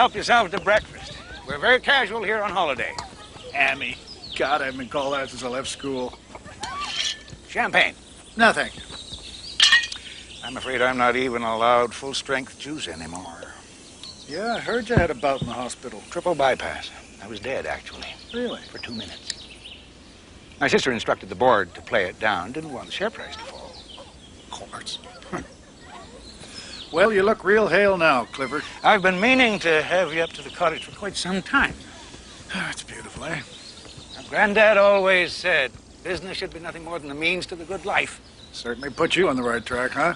Help yourselves to breakfast. We're very casual here on holiday. Hammy. God, I've been called out since I left school. Champagne. No, thank you. I'm afraid I'm not even allowed full-strength juice anymore. Yeah, I heard you had a bout in the hospital. Triple bypass. I was dead, actually. Really? For 2 minutes. My sister instructed the board to play it down. Didn't want the share price to fall. Of course. Well, you look real hale now, Clifford. I've been meaning to have you up to the cottage for quite some time. That's beautiful, eh? Granddad always said business should be nothing more than the means to the good life. Certainly put you on the right track, huh?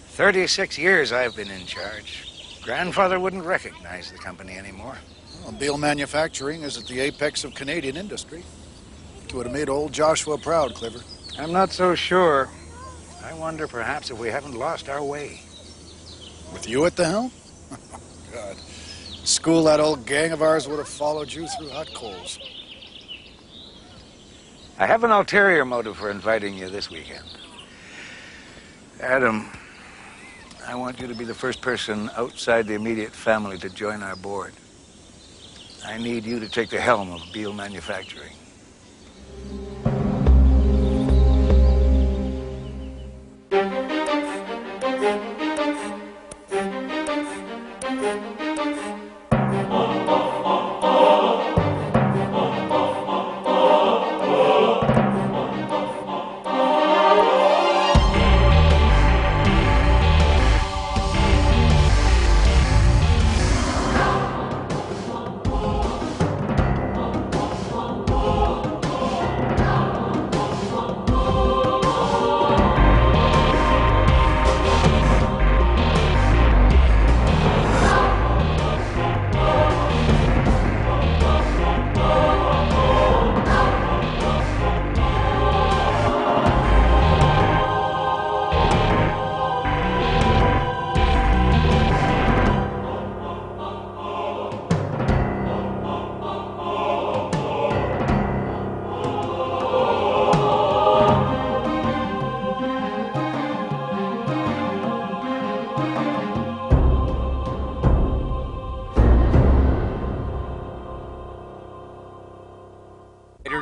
36 years I've been in charge. Grandfather wouldn't recognize the company anymore. Well, Beale Manufacturing is at the apex of Canadian industry. It would have made old Joshua proud, Clifford. I'm not so sure. I wonder perhaps if we haven't lost our way. With you at the helm? God. School, that old gang of ours would have followed you through hot coals. I have an ulterior motive for inviting you this weekend. Adam, I want you to be the first person outside the immediate family to join our board. I need you to take the helm of Beale Manufacturing.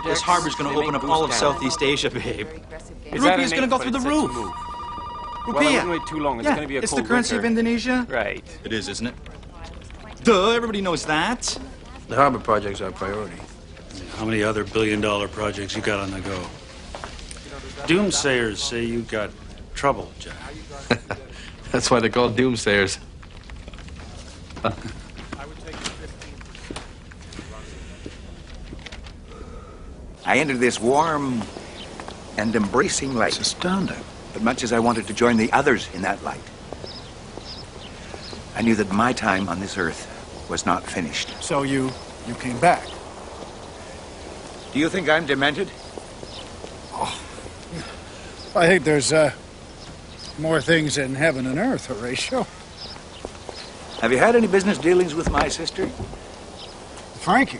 This harbor's going to open up all of Southeast Asia, babe. Rupiah's going to go through the roof. Well, I Rupiah. wouldn't wait too long. It's going to be a it's cold the currency winter. of Indonesia. Right. It is, isn't it? Duh, everybody knows that. The harbor project's our priority. How many other billion-dollar projects you got on the go? Doomsayers say you got trouble, Jack. That's why they're called doomsayers. I entered this warm and embracing light. It's astounding. But much as I wanted to join the others in that light, I knew that my time on this earth was not finished. So you came back? Do you think I'm demented? Oh, I think there's more things in heaven and earth, Horatio. Have you had any business dealings with my sister? Frankie.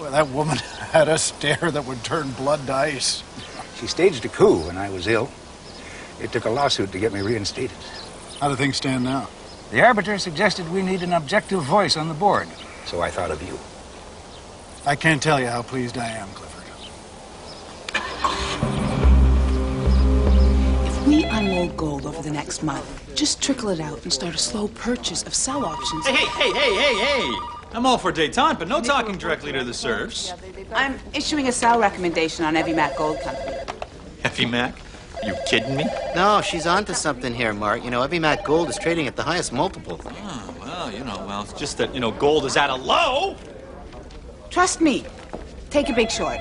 Well, that woman had a stare that would turn blood to ice. She staged a coup when I was ill. It took a lawsuit to get me reinstated. How do things stand now? The arbiter suggested we need an objective voice on the board, so I thought of you. I can't tell you how pleased I am, Clifford. If we unload gold over the next month, just trickle it out and start a slow purchase of sell options. Hey! I'm all for détente, but no talking directly to the serfs. I'm issuing a sell recommendation on Evie Mac Gold Company. Effie Mac? You kidding me? No, she's onto something here, Mark. You know, Evie Mac Gold is trading at the highest multiple. Oh, well, it's just that, gold is at a low. Trust me. Take a big short.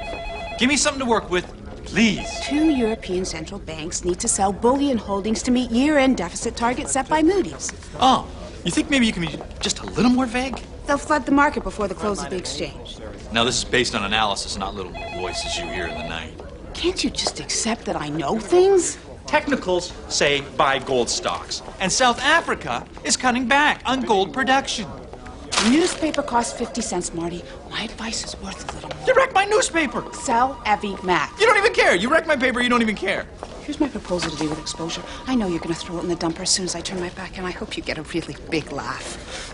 Give me something to work with, please. 2 European central banks need to sell bullion holdings to meet year-end deficit targets set by Moody's. Oh, you think maybe you can be just a little more vague? They'll flood the market before the close of the exchange. Now, this is based on analysis, not little voices you hear in the night. Can't you just accept that I know things? Technicals say buy gold stocks, and South Africa is cutting back on gold production. A newspaper costs 50 cents, Marty. My advice is worth a little more. You wrecked my newspaper. Sell Evie Mac. You don't even care. You wrecked my paper. You don't even care. Here's my proposal to deal with exposure. I know you're going to throw it in the dumper as soon as I turn my back, and I hope you get a really big laugh.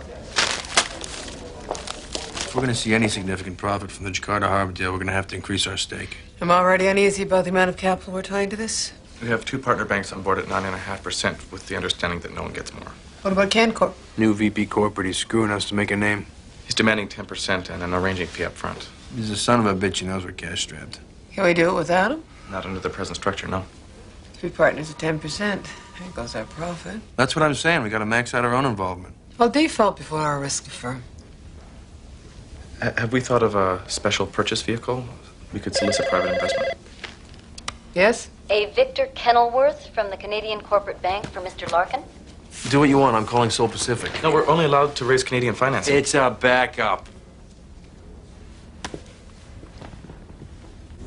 If we're going to see any significant profit from the Jakarta Harbor deal, we're going to have to increase our stake. I'm already uneasy about the amount of capital we're tying to this. We have 2 partner banks on board at 9.5% with the understanding that no one gets more. What about CanCorp? New VP corporate, he's screwing us to make a name. He's demanding 10% and an arranging fee up front. He's a son of a bitch. He knows we're cash strapped. Can we do it without him? Not under the present structure, no. 3 partners at 10%. There goes our profit. That's what I'm saying. We got to max out our own involvement. Well, default before our risk firm. Have we thought of a special purchase vehicle? We could solicit private investment. Yes? A Victor Kenilworth from the Canadian Corporate Bank for Mr. Larkin. Do what you want. I'm calling Seoul Pacific. No, we're only allowed to raise Canadian financing. It's a backup.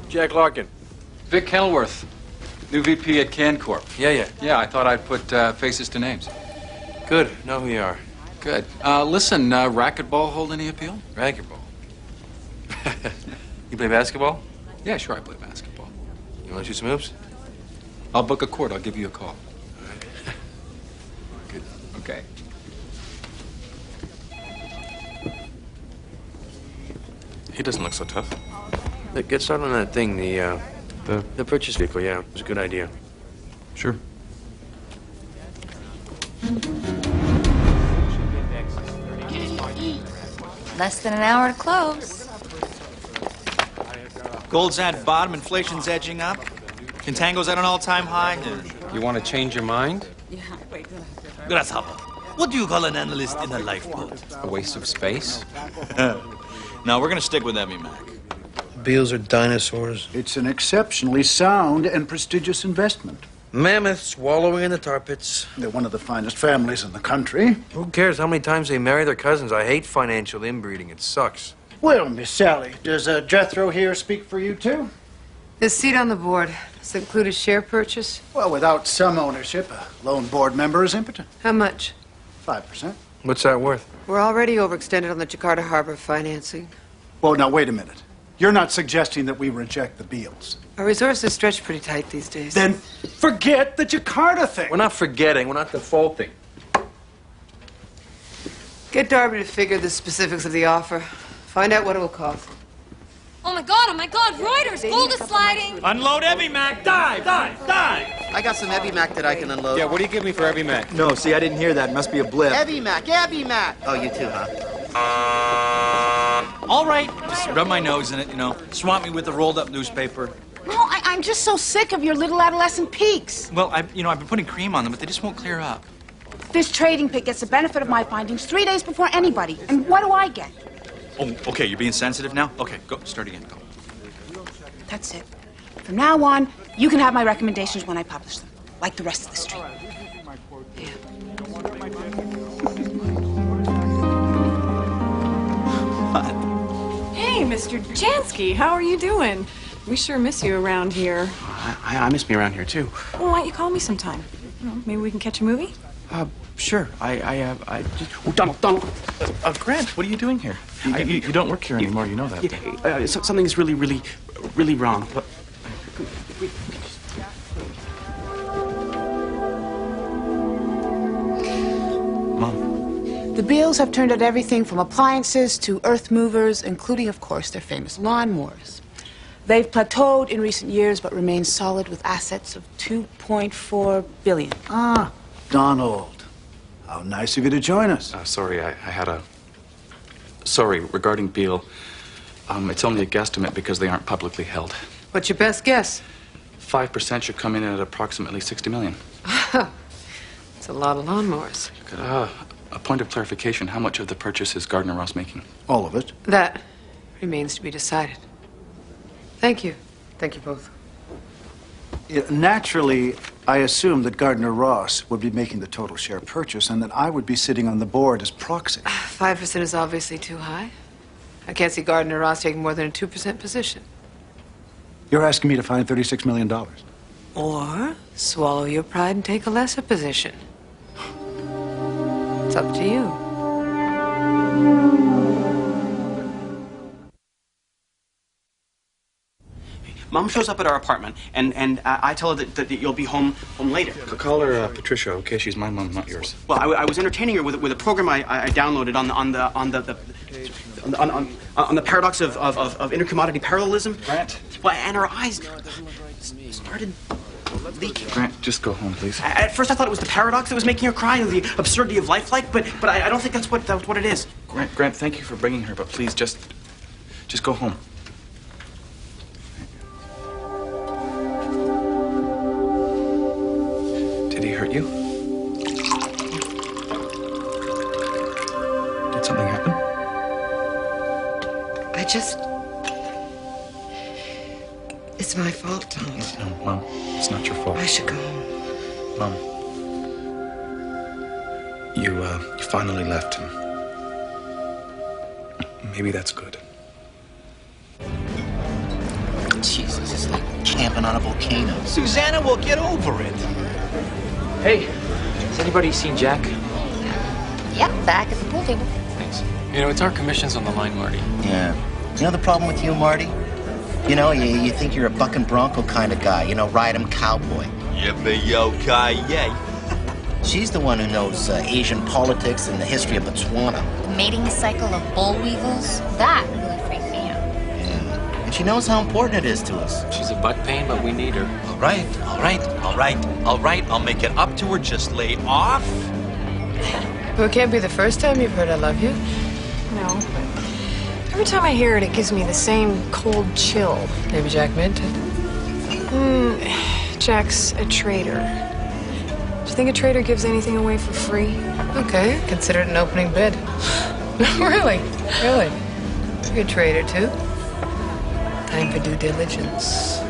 Jack Larkin. Vic Kenilworth, new VP at CanCorp. Yeah. Yeah, I thought I'd put faces to names. Good. Know who you are. Good. Listen, racquetball hold any appeal? Racquetball. You play basketball? Yeah, sure, I play basketball. You want to shoot some hoops? I'll book a court. I'll give you a call. Good. Okay. He doesn't look so tough. Look, get started on that thing, the purchase vehicle, yeah. It was a good idea. Sure. Less than an hour to close. Gold's at bottom. Inflation's edging up. Contango's at an all-time high. You want to change your mind? Grasshopper, what do you call an analyst in a lifeboat? A waste of space? No, we're going to stick with Evie Mac. Beals are dinosaurs. It's an exceptionally sound and prestigious investment. Mammoths wallowing in the tar pits. They're one of the finest families in the country. Who cares how many times they marry their cousins? I hate financial inbreeding. It sucks. Well, Miss Sally, does Jethro here speak for you, too? His seat on the board. Does it include a share purchase? Well, without some ownership, a lone board member is impotent. How much? 5%. What's that worth? We're already overextended on the Jakarta Harbor financing. Well, now, wait a minute. You're not suggesting that we reject the Beals. Our resources stretch pretty tight these days. Then forget the Jakarta thing. We're not forgetting. We're not defaulting. Get Darby to figure the specifics of the offer. Find out what it will cost. Oh my God, Reuters, gold is sliding. Unload Evie Mac. Dive. I got some Evie Mac that I can unload. Yeah, what do you give me for Evie Mac? No, see, I didn't hear that. Must be a blip. Evie Mac. Oh, you too, huh? All right. Just rub my nose in it, Swamp me with a rolled-up newspaper. No, I'm just so sick of your little adolescent peaks. Well, I've been putting cream on them, but they just won't clear up. This trading pit gets the benefit of my findings 3 days before anybody. And what do I get? Oh, okay, you're being sensitive now? Okay, go. Start again. Go. That's it. From now on, you can have my recommendations when I publish them, like the rest of the street. Hey, Mr. Jansky, how are you doing? We sure miss you around here. I miss me around here, too. Well, why don't you call me sometime? Maybe we can catch a movie? Sure. Oh, Donald. Grant, what are you doing here? You don't work here anymore, you know that. Something's really wrong. Mom. The Beals have turned out everything from appliances to earth movers, including, of course, their famous lawnmowers. They've plateaued in recent years, but remain solid with assets of $2.4 billion. Ah, Donald. How nice of you to join us. Sorry, I had a... Sorry, regarding Beal. It's only a guesstimate because they aren't publicly held. What's your best guess? 5% should come in at approximately $60 million. It's a lot of lawnmowers. A point of clarification, how much of the purchase is Gardner Ross making? All of it. That remains to be decided. Thank you. Thank you both. Naturally, I assumed that Gardner Ross would be making the total share purchase and that I would be sitting on the board as proxy. 5% is obviously too high. I can't see Gardner Ross taking more than a 2% position. You're asking me to find $36 million. Or swallow your pride and take a lesser position. It's up to you. Mom shows up at our apartment, and I tell her that you'll be home later. Call her Patricia, okay? She's my mom, not yours. Well, I was entertaining her with a program I downloaded on the paradox of intercommodity parallelism. Grant. Well, and her eyes started leaking. Grant, just go home, please. At first, I thought it was the paradox that was making her cry, and the absurdity of life, but I don't think that's what it is. Grant, thank you for bringing her, but please just go home. Did he hurt you? Did something happen? It's my fault, Thomas. No, Mom, it's not your fault. I should go home. Mom, you finally left him. Maybe that's good. Jesus, it's like camping on a volcano. Susanna will get over it. Hey, has anybody seen Jack? Yep, back at the pool table. Thanks. You know, it's our commissions on the line, Marty. Yeah. You know the problem with you, Marty? You know, you think you're a bucking bronco kind of guy. You know, ride 'em cowboy. Yippee-yo-ki-yay. She's the one who knows Asian politics and the history of Botswana. The mating cycle of bull weevils, that really freaked me out. Yeah. And she knows how important it is to us. She's a butt pain, but we need her. All right. I'll make it up to her. Just lay off. Well, it can't be the first time you've heard I love you. No, but every time I hear it, it gives me the same cold chill. Maybe Jack meant it. Jack's a traitor. Do you think a traitor gives anything away for free? Okay, consider it an opening bid. Really? You're a traitor, too. Time for due diligence.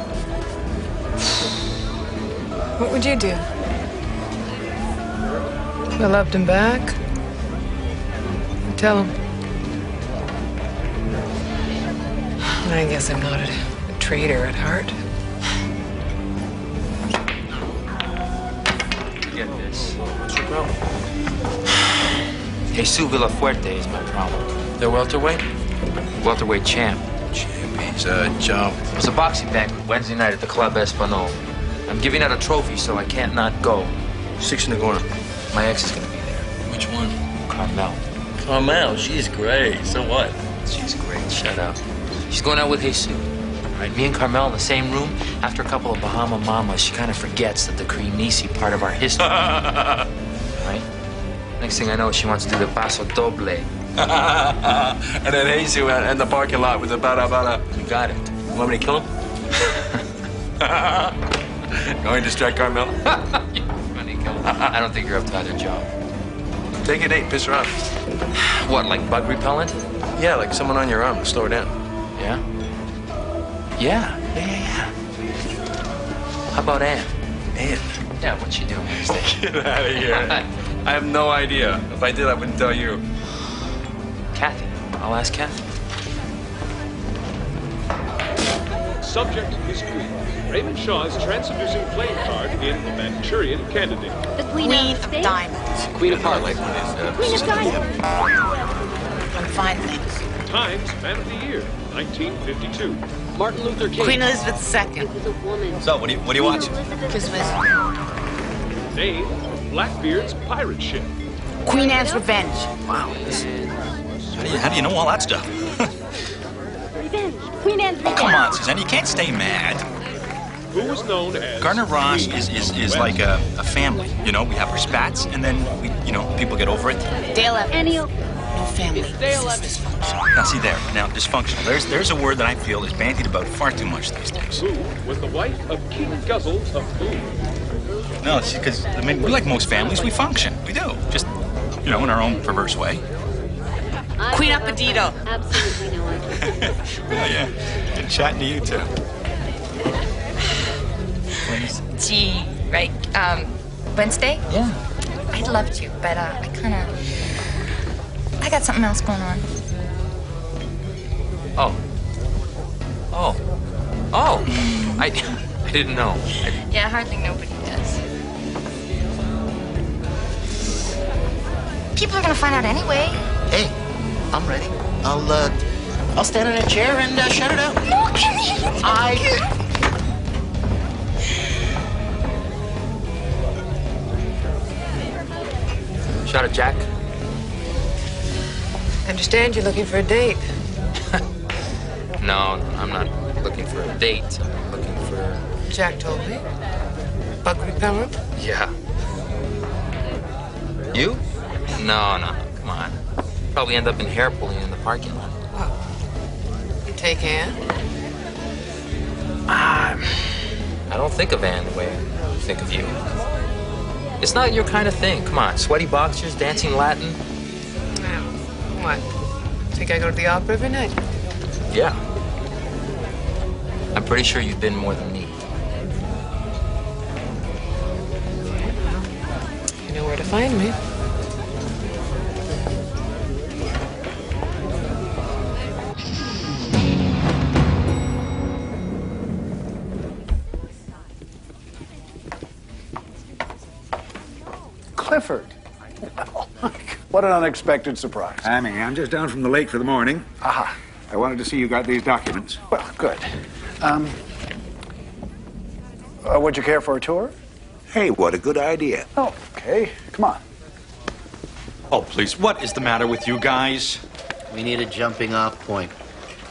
What would you do? I loved him back. Tell him. I guess I'm not a traitor at heart. Get this. What's your problem? Jesus Villafuerte is my problem. The welterweight? Welterweight champ. He's a job. It was a boxing banquet Wednesday night at the Club Espanol. I'm giving out a trophy, so I can't not go. Six in the corner. My ex is gonna be there. Which one? Carmel. Carmel, she's great. So what? She's great. Shut up. She's going out with Jesus. Right? Me and Carmel in the same room. After a couple of Bahama Mamas, she kind of forgets that the cream Nisi part of our history. Right? Next thing I know, she wants to do the paso doble. And then Jesus in the parking lot with the bada. You got it. You want me to kill him? Going to distract Carmel? I don't think you're up to either job. Take a date, piss her off. What, like bug repellent? Yeah, like someone on your arm to slow her down. Yeah? Yeah. How about Ann? Ann? Yeah, what's she doing Wednesday? Get out of here. I have no idea. If I did, I wouldn't tell you. Kathy. I'll ask Kathy. Subject is Queen. Raymond Shaw's transseducing playing card in The Manchurian Candidate. The Queen of Diamonds. Queen of Hearts. Queen of Diamonds. On fine things. Times Man of the Year, 1952. Martin Luther King. Queen Elizabeth II. So, what are you watching? Christmas. Name Blackbeard's pirate ship. Queen Anne's Revenge. Wow. How do you know all that stuff? Revenge. Queen Anne's Revenge. Come on, Suzanne, you can't stay mad. Who was known as Gardner Ross is like a family. You know, we have our spats, and then people get over it. Dale Evans. No family. This is dysfunctional. Now, see there. Now, dysfunctional. There's a word that I feel is bandied about far too much these days. Who was the wife of King Guzzles of Boone. No, it's because, we're like most families. We function. We do. Just, in our own perverse way. Queen Appetito. Absolutely no one. Oh, yeah. Been chatting to you, too. Gee, right, Wednesday? Yeah. I'd love to, but I got something else going on. I didn't know. Yeah, hardly nobody does. People are gonna find out anyway. Hey, I'm ready. I'll stand in a chair and shut it out. No, Kenny. Shot at Jack? I understand you're looking for a date. No, I'm not looking for a date. I'm looking for... Jack told me. Bug repellent? Yeah. You? No, come on. Probably end up in hair pulling in the parking lot. You take Ann? I don't think of Ann the way I think of you. It's not your kind of thing. Come on, sweaty boxers, dancing Latin. What? Think I go to the opera every night? Yeah. I'm pretty sure you've been more than me. You know where to find me. Clifford. What an unexpected surprise. I'm just down from the lake for the morning. Aha. I wanted to see you got these documents. Well, good. Would you care for a tour? Hey, what a good idea. Oh, okay. Come on. Oh, please, what is the matter with you guys? We need a jumping off point.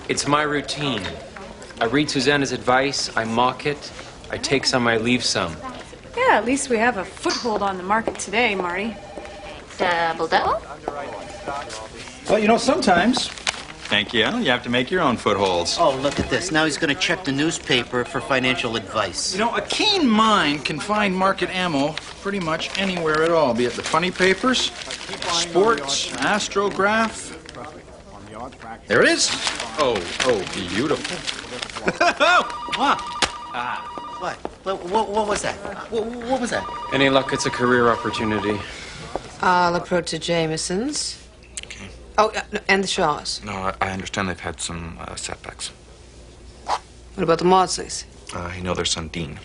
It's my routine. I read Susanna's advice, I mock it, I take some, I leave some. Yeah, at least we have a foothold on the market today, Marty. Double-double? Well, sometimes, thank you, you have to make your own footholds. Oh, look at this. Now he's going to check the newspaper for financial advice. A keen mind can find market ammo pretty much anywhere at all, be it the funny papers, sports, astrograph. There it is. Oh, beautiful. What was that? What was that? Any luck, it's a career opportunity. I'll approach the Jamesons. Okay. Oh, and the Shaws. No, I understand they've had some setbacks. What about the Maudsleys? Their son, Dean.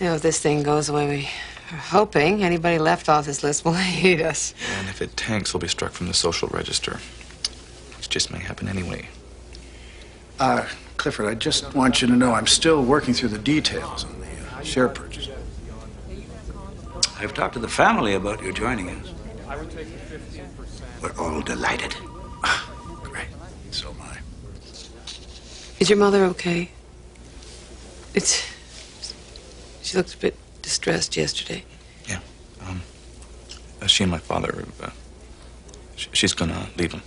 If this thing goes the way we are hoping, anybody left off this list will hate us. And if it tanks, we'll be struck from the social register. Which just may happen anyway. Clifford, I just want you to know I'm still working through the details on the share purchase. I've talked to the family about you joining us. We're all delighted. Great. So am I. Is your mother okay? She looked a bit distressed yesterday. Yeah. She and my father, she's gonna leave him.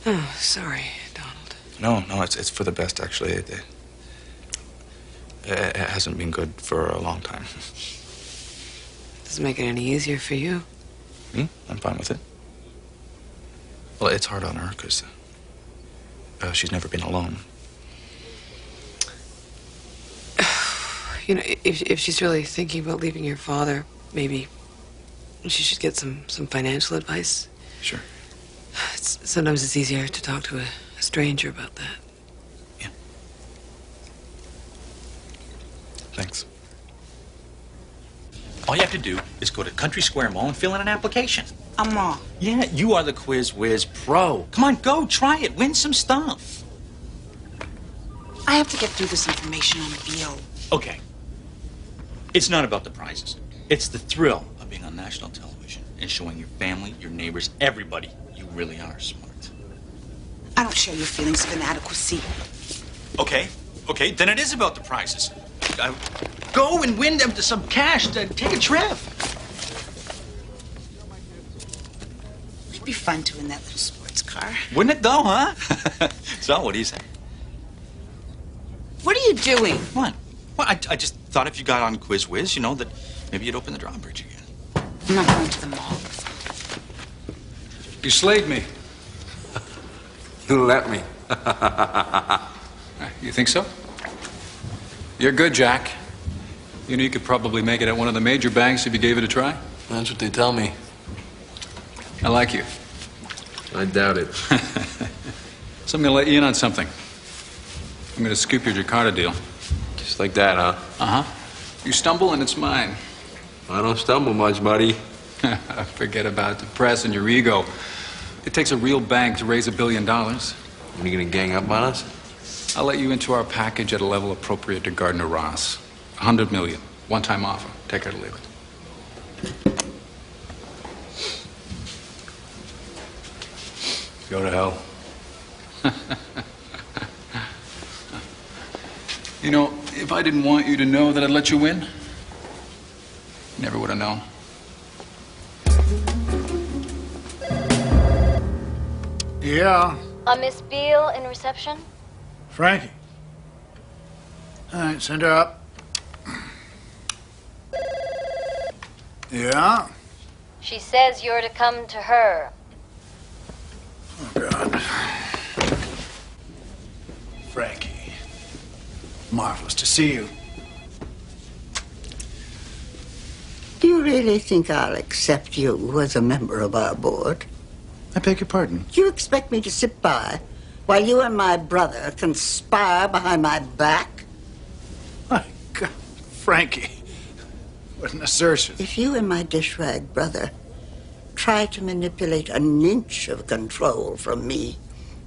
Oh, sorry, Donald. No, it's for the best, actually. It hasn't been good for a long time. Doesn't make it any easier for you. Me? I'm fine with it. Well, it's hard on her, because she's never been alone. If she's really thinking about leaving your father, maybe she should get some financial advice. Sure. Sometimes it's easier to talk to a stranger about that. Yeah. Thanks. All you have to do is go to Country Square Mall and fill in an application. Wrong. Yeah, you are the Quiz Whiz pro. Come on, go, try it, win some stuff. I have to get through this information on Beale. Okay. It's not about the prizes. It's the thrill of being on national television and showing your family, your neighbors, everybody you really are smart. I don't share your feelings of inadequacy. Okay, then it is about the prizes. Go and win them to some cash to take a trip. It'd be fun to win that little sports car. Wouldn't it though, huh? So, what do you say? What are you doing? What? Well, I just thought if you got on Quiz Whiz, that maybe you'd open the drawbridge again. I'm not going to the mall. You slayed me. You let me. You think so? You're good, Jack. You could probably make it at one of the major banks if you gave it a try. That's what they tell me. I like you. I doubt it. So I'm gonna let you in on something. I'm gonna scoop your Jakarta deal. Just like that, huh? Uh-huh. You stumble and it's mine. I don't stumble much, buddy. Forget about the press and your ego. It takes a real bank to raise $1 billion. Are you gonna gang up on us? I'll let you into our package at a level appropriate to Gardner Ross. $100 million. One-time offer. Take it or leave it. Go to hell. You know, if I didn't want you to know that I'd let you win, you never would have known. Yeah, Miss Beale in reception? Frankie. All right, send her up. Yeah? She says you're to come to her. Oh, God. Frankie. Marvelous to see you. Do you really think I'll accept you as a member of our board? I beg your pardon? Do you expect me to sit by while you and my brother conspire behind my back? My God, Frankie. What an assertion. If you and my dish-rag brother try to manipulate an inch of control from me,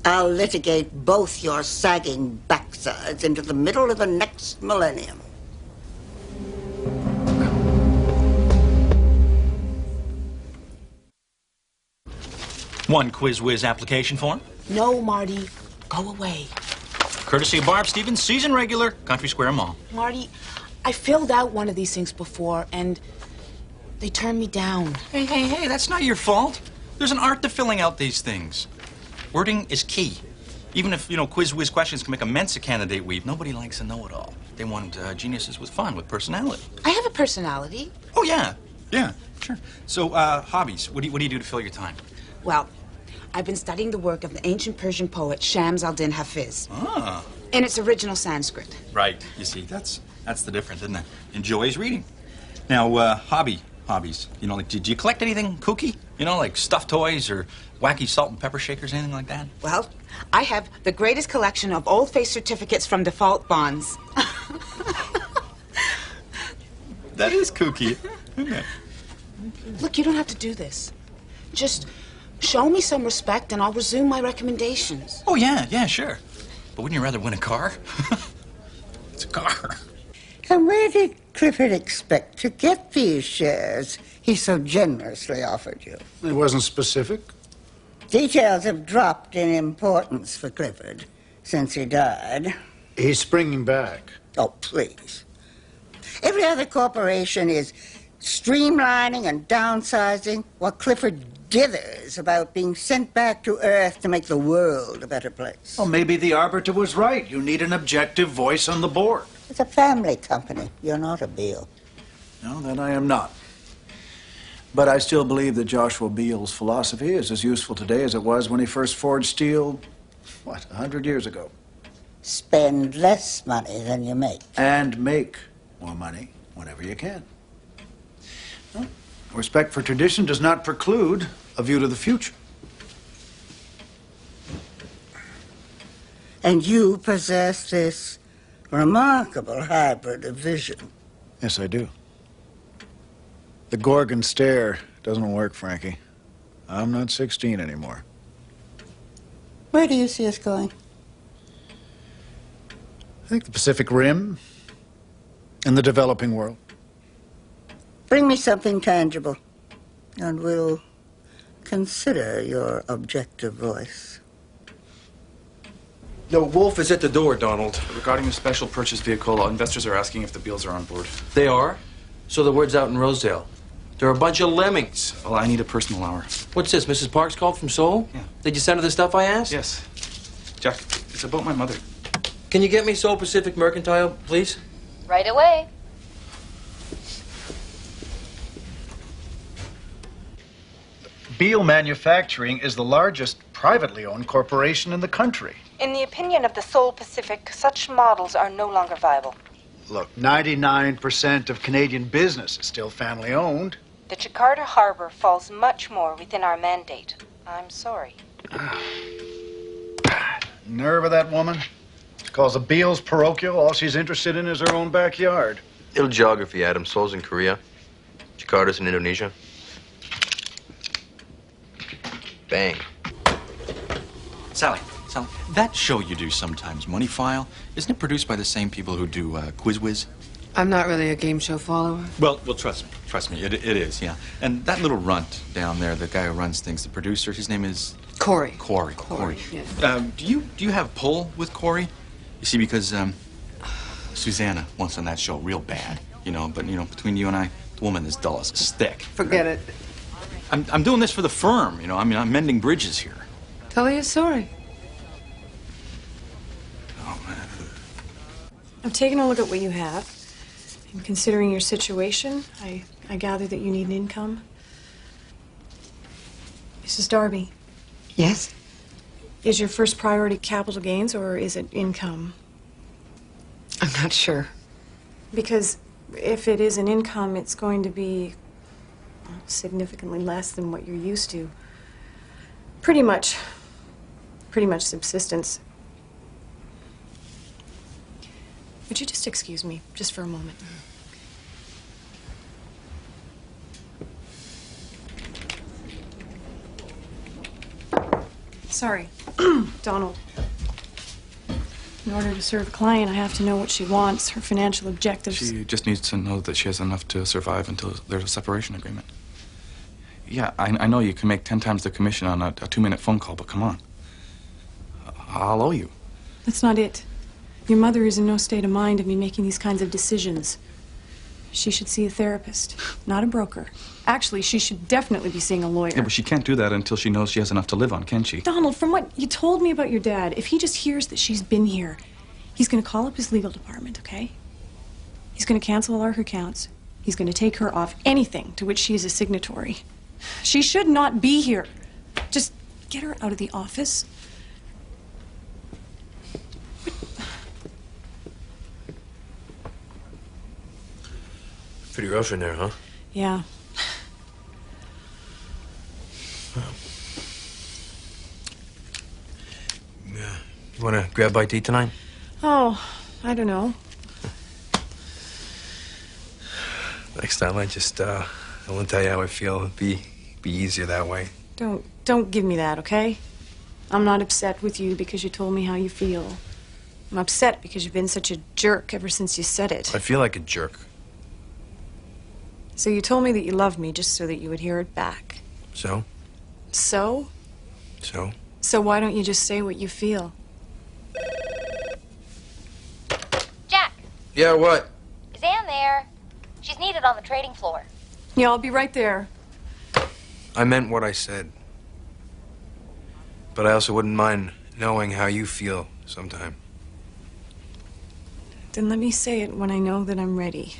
I'll litigate both your sagging backsides into the middle of the next millennium. One Quiz Whiz application form. No, Marty. Go away. Courtesy of Barb Stevens, season regular, Country Square Mall. Marty, I filled out one of these things before, and they turned me down. Hey, that's not your fault. There's an art to filling out these things. Wording is key. Even if, Quiz Whiz questions can make a Mensa candidate weep, nobody likes a know-it-all. They want geniuses with fun, with personality. I have a personality. Oh, yeah. Yeah, sure. So, hobbies. What do you do to fill your time? Well, I've been studying the work of the ancient Persian poet Shams al-Din Hafiz. Ah. In its original Sanskrit. Right. You see, that's the difference, isn't it? Enjoys reading. Now, hobbies. Did you collect anything kooky? Like stuffed toys or wacky salt and pepper shakers, anything like that? Well, I have the greatest collection of old face certificates from default bonds. That is kooky, isn't it? Look, you don't have to do this. Just show me some respect and I'll resume my recommendations. Oh, yeah, sure. But wouldn't you rather win a car? It's a car. And where did Clifford expect to get these shares he so generously offered you? It wasn't specific. Details have dropped in importance for Clifford since he died. He's springing back. Oh, please. Every other corporation is streamlining and downsizing, while Clifford dithers about being sent back to Earth to make the world a better place. Well, maybe the arbiter was right. You need an objective voice on the board. It's a family company. You're not a Beale. No, that I am not. But I still believe that Joshua Beale's philosophy is as useful today as it was when he first forged steel, 100 years ago. Spend less money than you make. And make more money whenever you can. Well, respect for tradition does not preclude a view to the future. And you possess this remarkable hybrid of vision. Yes, I do. The Gorgon stare doesn't work, Frankie. I'm not 16 anymore. Where do you see us going? I think the Pacific Rim and the developing world. Bring me something tangible, and we'll consider your objective voice. No, Wolf is at the door, Donald. Regarding the special purchase vehicle, investors are asking if the Beals are on board. They are? So the word's out in Rosedale. They're a bunch of lemmings. Well, I need a personal hour. What's this, Mrs. Parks called from Seoul? Yeah. Did you send her the stuff I asked? Yes. Jack, it's about my mother. Can you get me Seoul Pacific Mercantile, please? Right away. Beale Manufacturing is the largest privately owned corporation in the country. In the opinion of the Seoul Pacific, such models are no longer viable. Look, 99% of Canadian business is still family owned. The Jakarta Harbor falls much more within our mandate. I'm sorry. Nerve of that woman. She calls the Beals parochial. All she's interested in is her own backyard. Little geography, Adam. Seoul's in Korea. Jakarta's in Indonesia. Bang. Sally, that show you do sometimes, Money File, isn't it produced by the same people who do Quiz Whiz? I'm not really a game show follower. Well, trust me, it is, yeah. And that little runt down there, the guy who runs things, the producer, his name is Corey. Corey. Yeah. Do you have pull with Corey? You see, because Susanna wants on that show real bad, you know. But you know, between you and I, the woman is dull as a stick. Forget it. I'm doing this for the firm, you know. I mean, I'm mending bridges here. Tell her you're sorry. Oh man. I'm taking a look at what you have. And considering your situation, I gather that you need an income. Mrs. Darby. Yes? Is your first priority capital gains or is it income? I'm not sure. Because if it is an income, it's going to be significantly less than what you're used to. Pretty much subsistence. Would you just excuse me, just for a moment? Sorry, Donald. In order to serve a client, I have to know what she wants, her financial objectives. She just needs to know that she has enough to survive until there's a separation agreement. Yeah, I know you can make 10 times the commission on a 2-minute phone call, but come on. I'll owe you. That's not it. Your mother is in no state of mind of me making these kinds of decisions. She should see a therapist, not a broker. Actually, she should definitely be seeing a lawyer. Yeah, but she can't do that until she knows she has enough to live on, can she? Donald, from what you told me about your dad, if he just hears that she's been here, he's going to call up his legal department, okay? He's going to cancel all her accounts. He's going to take her off anything to which she is a signatory. She should not be here. Just get her out of the office. Pretty rough in there, huh? Yeah. You want to grab a bite to eat tonight? Oh, I don't know. Next time, I won't tell you how I feel. It'd be easier that way. Don't give me that, okay? I'm not upset with you because you told me how you feel. I'm upset because you've been such a jerk ever since you said it. I feel like a jerk. So you told me that you loved me just so that you would hear it back. So? So? So? So why don't you just say what you feel? Jack, Yeah, what? is Anne there? She's needed on the trading floor. Yeah, I'll be right there. I meant what I said. But I also wouldn't mind knowing how you feel sometime. Then let me say it when I know that I'm ready.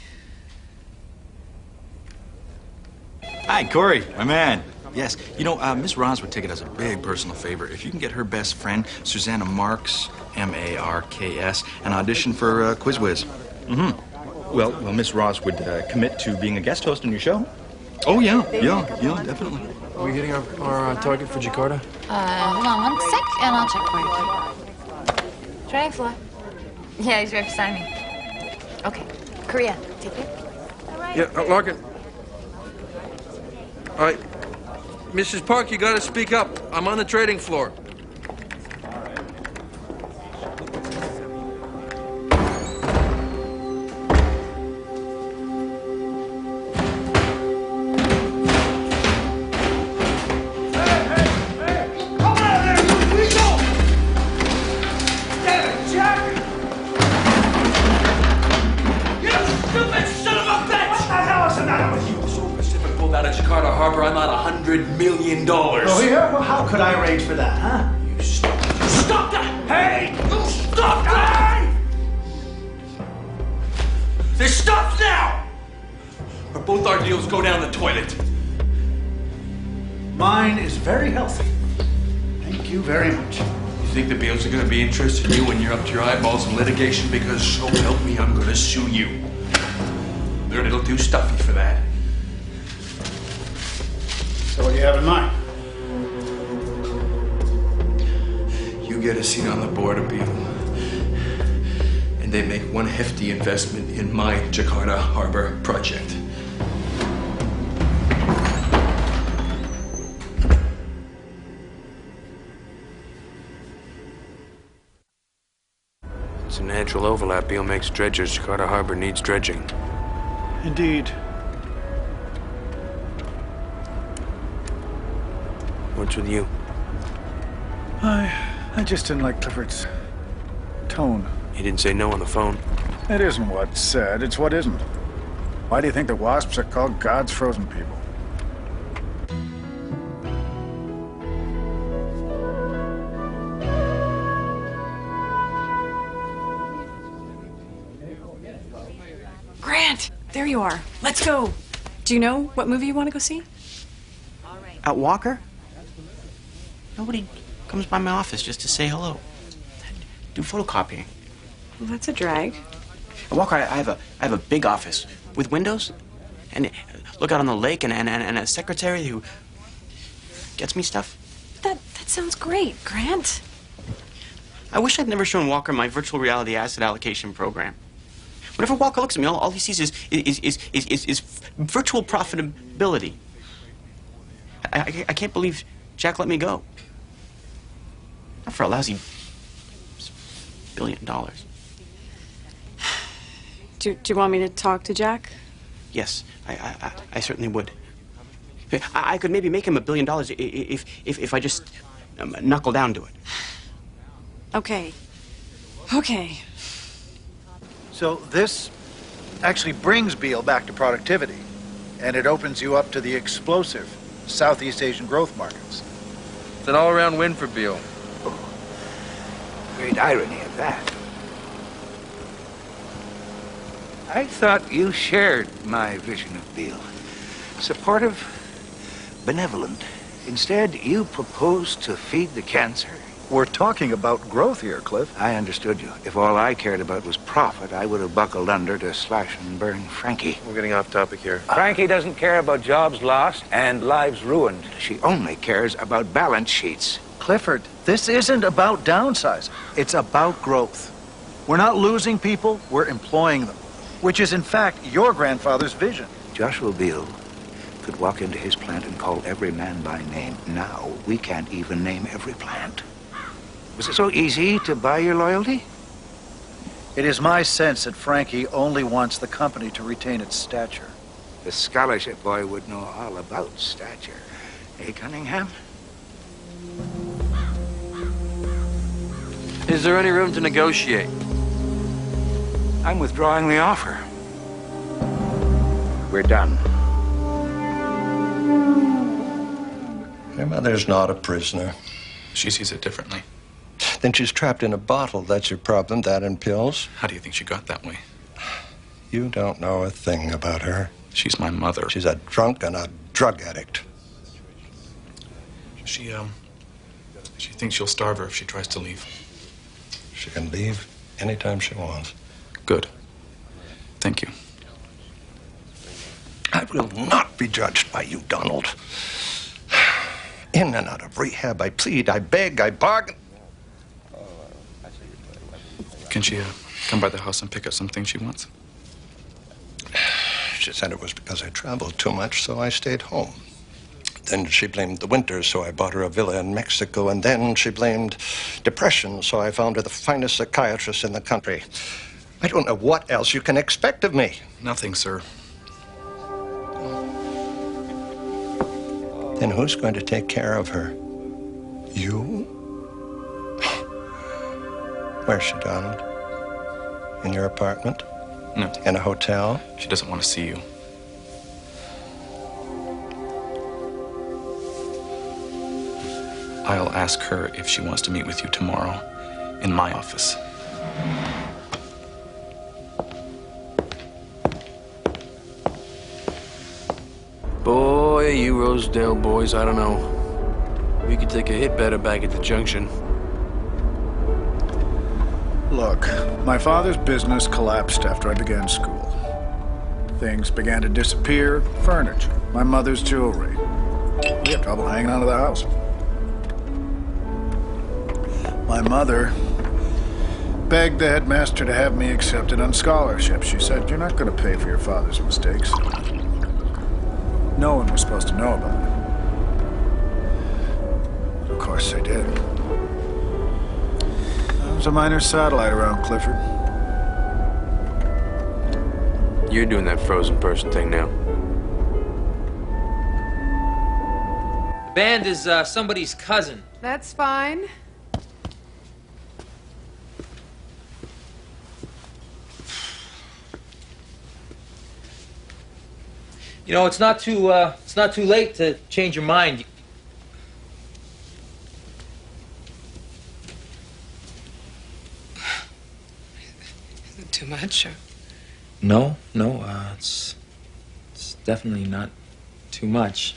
Hi, Corey, my man. Yes, you know, Miss Roz would take it as a big personal favor if you can get her best friend, Susanna Marks, M-A-R-K-S, an audition for Quiz Whiz. Mm-hmm. Well, Miss Roz would commit to being a guest host on your show. Oh, yeah, definitely. Are we hitting our target for Jakarta? Hold on 1 sec, and I'll check for you. Trading floor. Yeah, he's right beside me. Okay, Korea, take it. Yeah, Larkin. All right. Mrs. Park, you gotta speak up. I'm on the trading floor. $100 million. Oh, yeah? Well, how could I arrange for that, huh? You stop that! Hey! You stop that! This stops now! Or both our deals go down the toilet. Mine is very healthy. Thank you very much. You think the Beals are gonna be interested in you when you're up to your eyeballs in litigation? Because so help me, I'm gonna sue you. They're a little too stuffy for that. So what do you have in mind? You get a seat on the board of Beal. And they make one hefty investment in my Jakarta Harbor project. natural overlap. Beale makes dredgers. Carter Harbor needs dredging. Indeed. What's with you? I just didn't like Clifford's tone. He didn't say no on the phone. It isn't what's said, it's what isn't. Why do you think the wasps are called God's frozen people? Grant, there you are. Let's go. Do you know what movie you want to go see? At Walker? Nobody comes by my office just to say hello. Do photocopying. Well, that's a drag. At Walker, I have a big office with windows, and look out on the lake, and a secretary who gets me stuff. That sounds great, Grant. I wish I'd never shown Walker my virtual reality asset allocation program. Whenever Walker looks at me, all he sees is virtual profitability. I can't believe Jack let me go. Not for a lousy $1 billion. Do you want me to talk to Jack? Yes, I certainly would. I could maybe make him $1 billion if I just knuckle down to it. Okay. Okay. So this actually brings Beale back to productivity, and it opens you up to the explosive Southeast Asian growth markets. It's an all-around win for Beale. Great irony of that. I thought you shared my vision of Beale. Supportive, benevolent. Instead, you proposed to feed the cancer. We're talking about growth here, Cliff. I understood you. If all I cared about was profit, I would have buckled under to slash and burn Frankie. We're getting off topic here. Frankie doesn't care about jobs lost and lives ruined. She only cares about balance sheets. Clifford, this isn't about downsizing. It's about growth. We're not losing people, we're employing them, which is in fact your grandfather's vision. Joshua Beale could walk into his plant and call every man by name. Now, we can't even name every plant. Was it so easy to buy your loyalty? It is my sense that Frankie only wants the company to retain its stature. The scholarship boy would know all about stature. Eh, Cunningham? Is there any room to negotiate? I'm withdrawing the offer. We're done. Your mother's not a prisoner. She sees it differently. Then she's trapped in a bottle. That's your problem, that and pills. How do you think she got that way? You don't know a thing about her. She's my mother. She's a drunk and a drug addict. She thinks you'll starve her if she tries to leave. She can leave anytime she wants. Good. Thank you. I will not be judged by you, Donald. In and out of rehab, I plead, I beg, I bargain. Can she come by the house and pick up some things she wants? She said it was because I traveled too much, so I stayed home. Then she blamed the winter, so I bought her a villa in Mexico. And then she blamed depression, so I found her the finest psychiatrist in the country. I don't know what else you can expect of me. Nothing, sir. Then who's going to take care of her? You? Where's she, Donald? In your apartment? No. In a hotel? She doesn't want to see you. I'll ask her if she wants to meet with you tomorrow in my office. Boy, you Rosedale boys, I don't know. We could take a hit better back at the junction. Look, my father's business collapsed after I began school. Things began to disappear, furniture, my mother's jewelry. We had trouble hanging on to the house. My mother begged the headmaster to have me accepted on scholarship. She said, "You're not going to pay for your father's mistakes." No one was supposed to know about it. Of course they did. There was a minor satellite around Clifford. You're doing that frozen person thing now. The band is somebody's cousin. That's fine. You know, it's not too late to change your mind. Is it too much? Or... No, it's definitely not too much.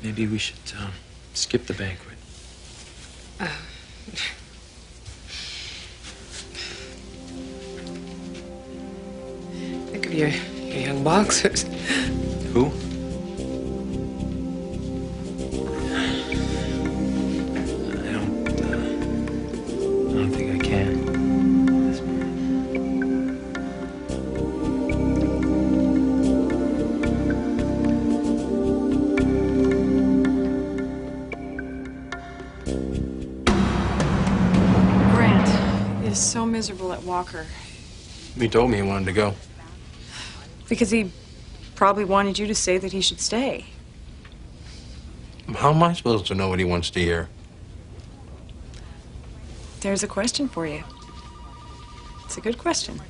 Maybe we should skip the banquet. Think of your young boxers. Who? I don't think I can. So miserable at Walker. He told me he wanted to go. Because he probably wanted you to say that he should stay. How am I supposed to know what he wants to hear? There's a question for you. It's a good question.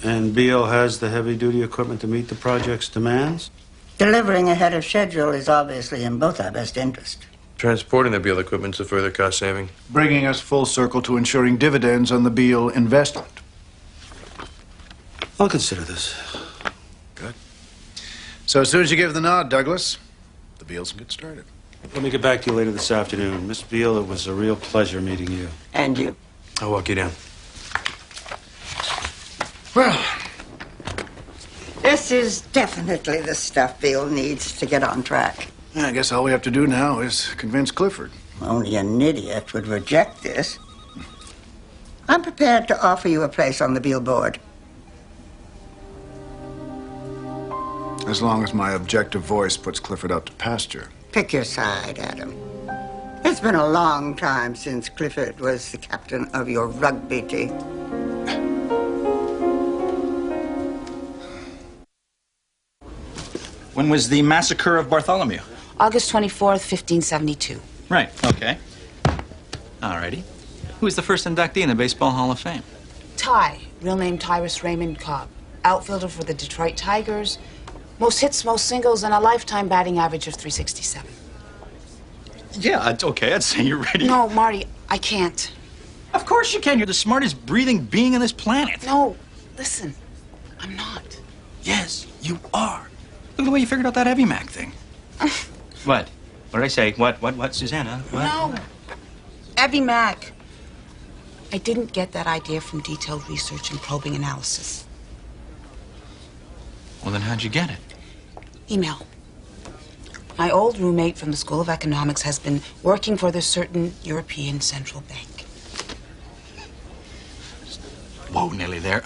And Beale has the heavy-duty equipment to meet the project's demands? Delivering ahead of schedule is obviously in both our best interest. Transporting the Beale equipment's a further cost saving. Bringing us full circle to ensuring dividends on the Beale investment. I'll consider this. Good. So as soon as you give the nod, Douglas, the Beales can get started. Let me get back to you later this afternoon. Miss Beale, it was a real pleasure meeting you. And you. I'll walk you down. Well, this is definitely the stuff Beale needs to get on track. I guess all we have to do now is convince Clifford. Only an idiot would reject this. I'm prepared to offer you a place on the Beale board. As long as my objective voice puts Clifford out to pasture. Pick your side, Adam. It's been a long time since Clifford was the captain of your rugby team. When was the massacre of Bartholomew? August 24th, 1572. Right, okay. Alrighty. Who was the first inductee in the Baseball Hall of Fame? Ty, real name Tyrus Raymond Cobb. Outfielder for the Detroit Tigers. Most hits, most singles, and a lifetime batting average of .367. Yeah, okay, I'd say you're ready. No, Marty, I can't. Of course you can. You're the smartest breathing being on this planet. No, listen, I'm not. Yes, you are. Look at the way you figured out that Heavy Mac thing. What? What did I say? What, Susanna? What? No. Abby Mack. I didn't get that idea from detailed research and probing analysis. Well, then how'd you get it? Email. My old roommate from the School of Economics has been working for this certain European Central Bank. Whoa, nearly there.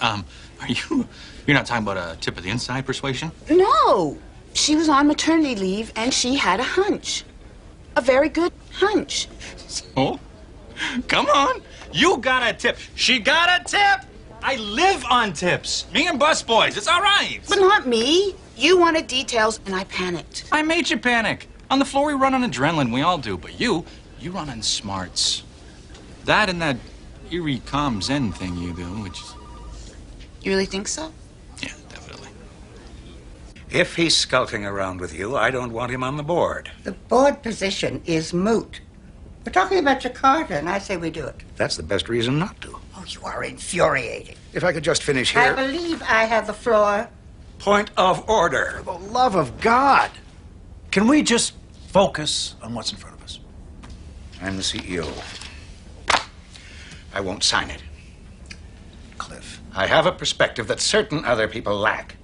You're not talking about a tip of the inside persuasion? No. She was on maternity leave, and she had a hunch. A very good hunch. So? Come on. You got a tip. She got a tip. I live on tips. Me and busboys. It's all right. But not me. You wanted details, and I panicked. I made you panic. On the floor, we run on adrenaline. We all do. But you run on smarts. That and that eerie, calm Zen thing you do, which is... You really think so? Yeah, definitely. If he's skulking around with you, I don't want him on the board. The board position is moot. We're talking about Jakarta, and I say we do it. That's the best reason not to. Oh, you are infuriating. If I could just finish here. I believe I have the floor. Point of order. For the love of God, can we just focus on what's in front of us? I'm the CEO. I won't sign it. Cliff, I have a perspective that certain other people lack.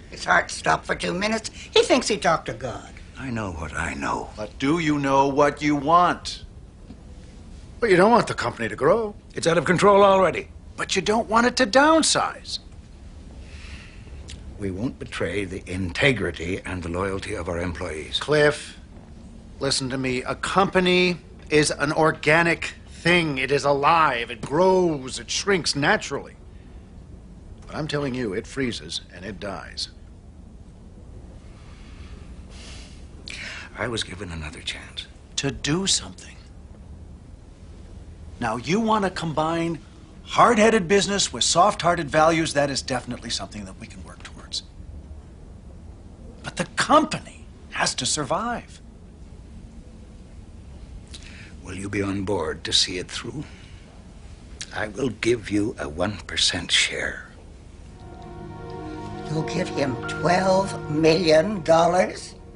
His heart stopped for 2 minutes. He thinks he talked to God. I know what I know. But do you know what you want? Well, you don't want the company to grow. It's out of control already. But you don't want it to downsize. We won't betray the integrity and the loyalty of our employees. Cliff, listen to me. A company is an organic thing. It is alive. It grows. It shrinks naturally. But I'm telling you, it freezes and it dies. I was given another chance. To do something. Now, you want to combine hard-headed business with soft-hearted values. That is definitely something that we can work towards. But the company has to survive. Will you be on board to see it through? I will give you a 1% share. You'll give him $12 million?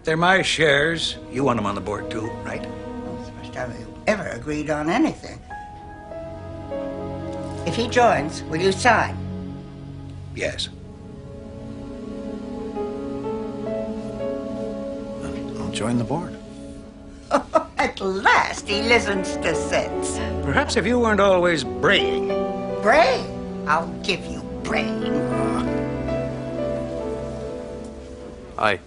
They're my shares. You want them on the board too, right? Well, it's the first time we've ever agreed on anything. If he joins, will you sign? Yes. I'll join the board. At last he listens to sense. Perhaps if you weren't always braying. Brain? I'll give you brain. Hi.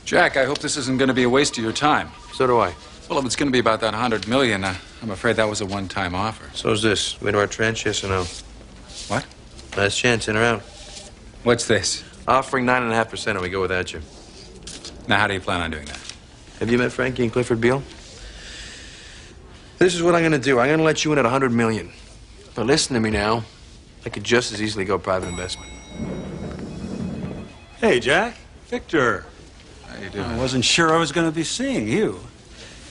Jack, I hope this isn't going to be a waste of your time. So do I. Well, if it's going to be about that $100 million, I'm afraid that was a one-time offer. So's this. Way to our trench, yes or no? What? Last chance, in or out. What's this? Offering 9.5% and we go without you. Now, how do you plan on doing that? Have you met Frankie and Clifford Beale? This is what I'm going to do. I'm going to let you in at $100 million. But listen to me now. I could just as easily go private investment. Hey, Jack. Victor. How you doing? I wasn't sure I was going to be seeing you.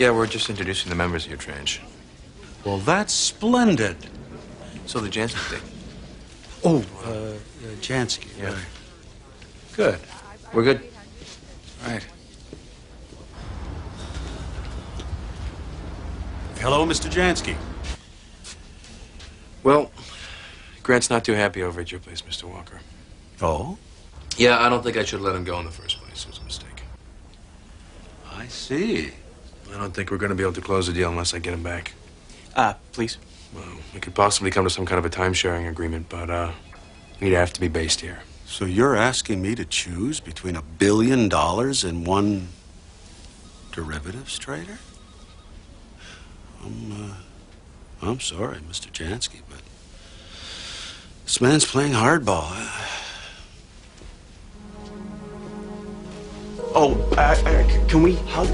Yeah, we're just introducing the members of your tranche. Well, that's splendid. So the Jansky thing. Oh, Jansky. Yeah. Right. Good. We're good? All right. Hello, Mr. Jansky. Well, Grant's not too happy over at your place, Mr. Walker. Oh? Yeah, I don't think I should let him go in the first place. It was a mistake. I see. I don't think we're going to be able to close the deal unless I get him back. Please. Well, we could possibly come to some kind of a time-sharing agreement, but, we'd have to be based here. So you're asking me to choose between $1 billion and one derivatives trader? I'm sorry, Mr. Jansky, but this man's playing hardball. Can we hug?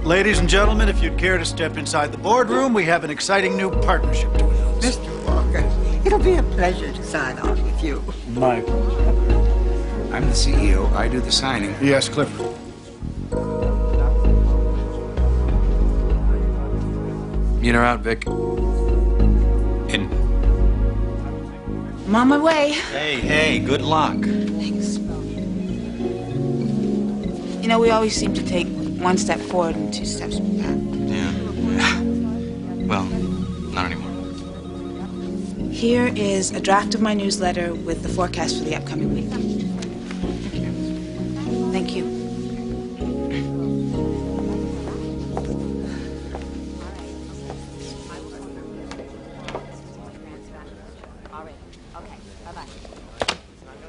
Ladies and gentlemen, if you'd care to step inside the boardroom, we have an exciting new partnership to announce. Mr. Walker, it'll be a pleasure to sign on with you. My pleasure. I'm the CEO. I do the signing. Yes, Clifford. In or out, Vic? In. I'm on my way. Hey, good luck. Thanks. You know, we always seem to take one step forward and 2 steps back. Yeah. Well, not anymore. Here is a draft of my newsletter with the forecast for the upcoming week. Thank you.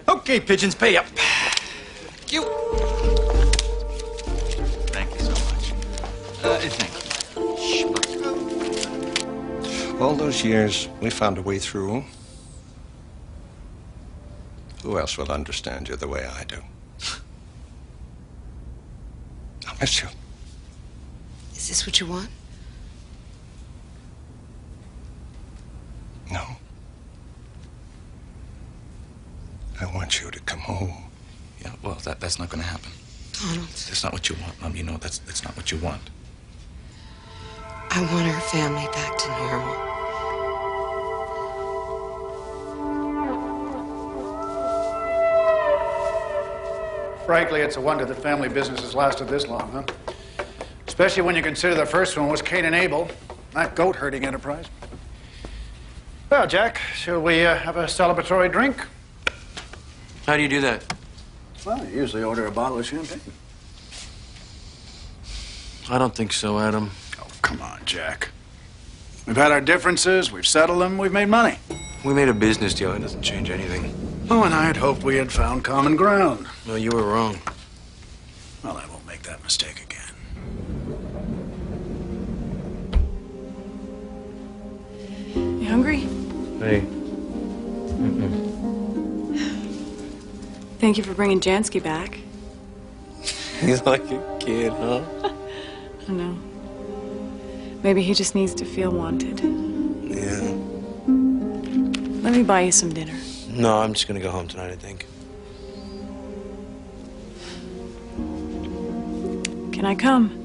Okay, pigeons, pay up. Thank you. Thank you so much. Thank you. All those years, we found a way through. Who else will understand you the way I do? I miss you. Is this what you want? No. I want you to come home. Yeah, well, that's not going to happen. Donald. That's not what you want, Mom. You know that's not what you want. I want our family back to normal. Frankly, it's a wonder that family business has lasted this long, huh? Especially when you consider the first one was Cain and Abel. that goat herding enterprise. Well, Jack, shall we have a celebratory drink? How do you do that? Well, I usually order a bottle of champagne. I don't think so, Adam. Oh, come on, Jack. We've had our differences, we've settled them, we've made money. We made a business deal. It doesn't change anything. Oh, and I had hoped we had found common ground. No, you were wrong. Well, I won't make that mistake again. You hungry? Hey. Thank you for bringing Jansky back. He's like a kid, huh? I know. Maybe he just needs to feel wanted. Yeah. Let me buy you some dinner. No, I'm just gonna go home tonight, I think. Can I come?